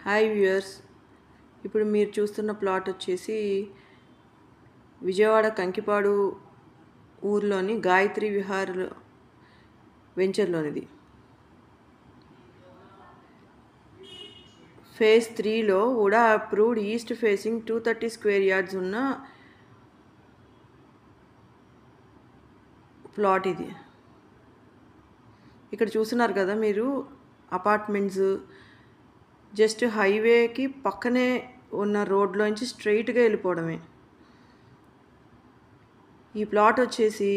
Hi viewers, ఇప్పుడు మీరు చూస్తున్న ప్లాట్ వచ్చేసి విజయవాడ కంకిపాడు ఊర్లోని గాయత్రి విహార్ వెంచర్లోనిది. ఫేజ్ 3లో కూడా approved east facing 230 square yards ఉన్న ప్లాట్ ఇది. ఇక్కడ చూస్తున్నారు కదా మీరు, అపార్ట్మెంట్స్ జస్ట్ హైవేకి పక్కనే ఉన్న రోడ్లోంచి స్ట్రైట్గా వెళ్ళిపోవడమే. ఈ ప్లాట్ వచ్చేసి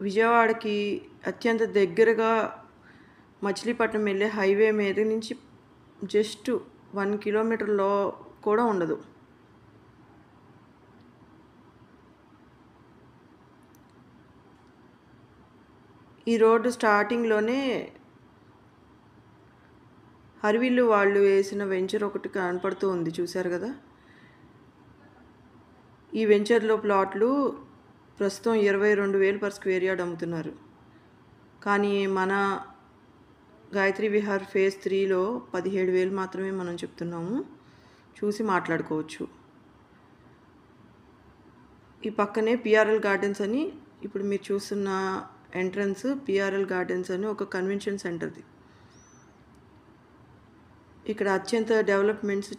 విజయవాడకి అత్యంత దగ్గరగా మచిలీపట్నం వెళ్ళే హైవే మీద నుంచి జస్ట్ 1 కిలోమీటర్లో కూడా ఉండదు. ఈ రోడ్డు స్టార్టింగ్లోనే హరివిల్లు వాళ్ళు వేసిన వెంచర్ ఒకటి కనపడుతూ ఉంది, చూశారు కదా. ఈ వెంచర్లో ప్లాట్లు ప్రస్తుతం 22,000 పర్ స్క్వేర్ యార్డ్ అమ్ముతున్నారు. కానీ మన గాయత్రి విహార్ ఫేజ్ 3లో 17,000 మాత్రమే మనం చెప్తున్నాము. చూసి మాట్లాడుకోవచ్చు. ఈ పక్కనే పిఆర్ఎల్ గార్డెన్స్ అని, ఇప్పుడు మీరు చూస్తున్న ఎంట్రన్స్ పిఆర్ఎల్ గార్డెన్స్ అని ఒక కన్వెన్షన్ సెంటర్ది. ఇక్కడ అత్యంత డెవలప్మెంట్స్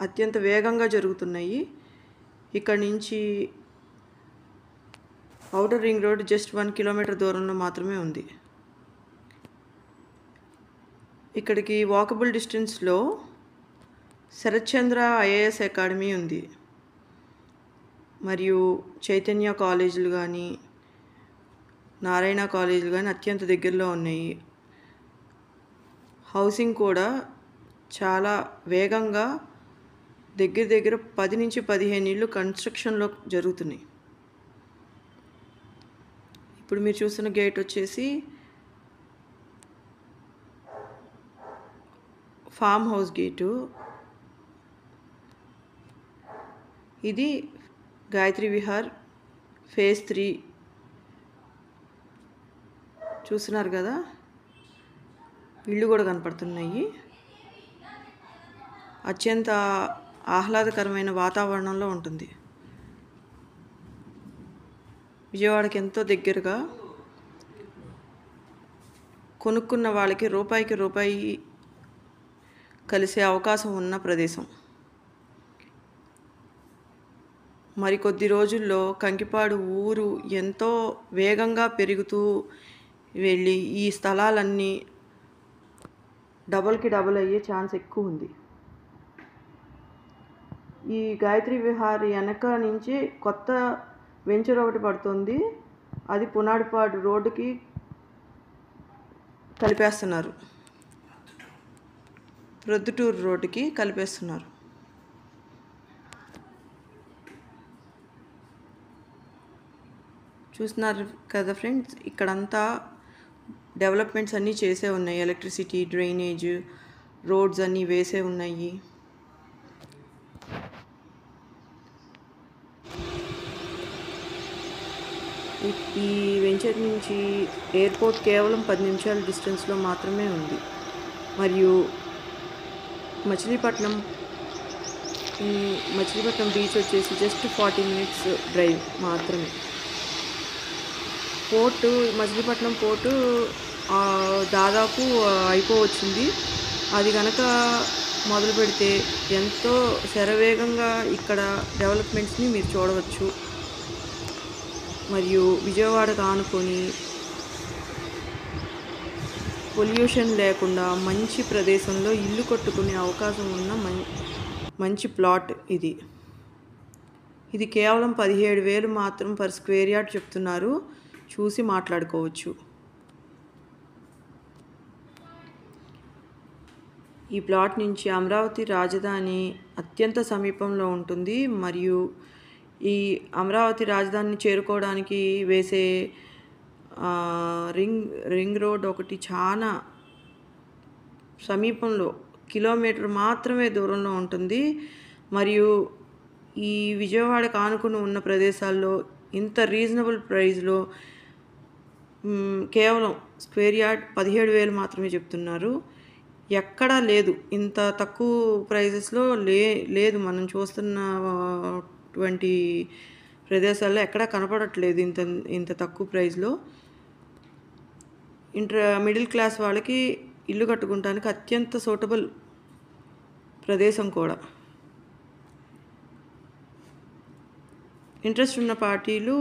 అత్యంత వేగంగా జరుగుతున్నాయి. ఇక్కడ నుంచి outer ring road just 1 kilometre దూరంలో మాత్రమే ఉంది. ఇక్కడికి వాకబుల్ డిస్టెన్స్లో శరత్చంద్ర ఐఏఎస్ అకాడమీ ఉంది, మరియు చైతన్య కాలేజీలు కానీ నారాయణ కాలేజీలు కానీ అత్యంత దగ్గరలో ఉన్నాయి. హౌసింగ్ కూడా చాలా వేగంగా దగ్గర 10 నుంచి 15 ఇళ్ళు కన్స్ట్రక్షన్లో జరుగుతున్నాయి. ఇప్పుడు మీరు చూస్తున్న గేట్ వచ్చేసి ఫామ్ హౌస్ గేటు. ఇది గాయత్రి విహార్ ఫేజ్ 3 చూస్తున్నారు కదా, ఇళ్ళు కూడా కనపడుతున్నాయి. అత్యంత ఆహ్లాదకరమైన వాతావరణంలో ఉంటుంది. విజయవాడకి ఎంతో దగ్గరగా, కొనుక్కున్న వాళ్ళకి రూపాయికి రూపాయి కలిసే అవకాశం ఉన్న ప్రదేశం. మరికొద్ది రోజుల్లో కంకిపాడు ఊరు ఎంతో వేగంగా పెరుగుతూ వెళ్ళి ఈ స్థలాలన్నీ డబల్కి డబల్ అయ్యే ఛాన్స్ ఎక్కువ ఉంది. ఈ గాయత్రి విహార్ వెనక నుంచి కొత్త వెంచర్ ఒకటి పడుతుంది. అది పునాడిపాడు రోడ్డుకి కలిపేస్తున్నారు, ప్రొద్దుటూరు రోడ్డుకి కలిపేస్తున్నారు. చూస్తున్నారు కదా ఫ్రెండ్స్, ఇక్కడంతా డెవలప్మెంట్స్ అన్నీ చేసే ఉన్నాయి. ఎలక్ట్రిసిటీ, డ్రైనేజ్, రోడ్స్ అన్నీ వేసే ఉన్నాయి. ఈ వెంచర్ నుంచి ఎయిర్పోర్ట్ కేవలం 10 నిమిషాల డిస్టెన్స్లో మాత్రమే ఉంది. మరియు మచిలీపట్నం బీచ్ వచ్చేసి జస్ట్ 40 మినిట్స్ డ్రైవ్ మాత్రమే. పోర్టు, మచిలీపట్నం పోర్టు దాదాపు అయిపోవచ్చింది. అది కనుక మొదలు పెడితే ఎంతో శరవేగంగా ఇక్కడ డెవలప్మెంట్స్ని మీరు చూడవచ్చు. మరియు విజయవాడకు ఆనుకొని పొల్యూషన్ లేకుండా మంచి ప్రదేశంలో ఇల్లు కట్టుకునే అవకాశం ఉన్న మంచి ప్లాట్ ఇది. ఇది కేవలం 17,000 మాత్రం పర్ స్క్వేర్ యార్డ్ చెప్తున్నారు. చూసి మాట్లాడుకోవచ్చు. ఈ ప్లాట్ నుంచి అమరావతి రాజధాని అత్యంత సమీపంలో ఉంటుంది. మరియు ఈ అమరావతి రాజధానిని చేరుకోవడానికి వేసే రింగ్ రోడ్ ఒకటి చాలా సమీపంలో, కిలోమీటర్ మాత్రమే దూరంలో ఉంటుంది. మరియు ఈ విజయవాడకు ఆనుకుని ఉన్న ప్రదేశాల్లో ఇంత రీజనబుల్ ప్రైస్లో కేవలం స్క్వేర్ యార్డ్ 17,000 మాత్రమే చెప్తున్నారు. ఎక్కడా లేదు. ఇంత తక్కువ ప్రైజెస్‌లో లేదు. మనం చూస్తున్నటువంటి ప్రదేశాల్లో ఎక్కడా కనపడట్లేదు ఇంత ఇంత తక్కువ ప్రైస్‌లో. మిడిల్ క్లాస్ వాళ్ళకి ఇల్లు కట్టుకుంటానికి అత్యంత సూటబుల్ ప్రదేశం కూడా. ఇంట్రెస్ట్ ఉన్న పార్టీలు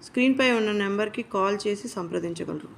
స్క్రీన్‌పై ఉన్న నెంబర్‌కి కాల్ చేసి సంప్రదించగలరు.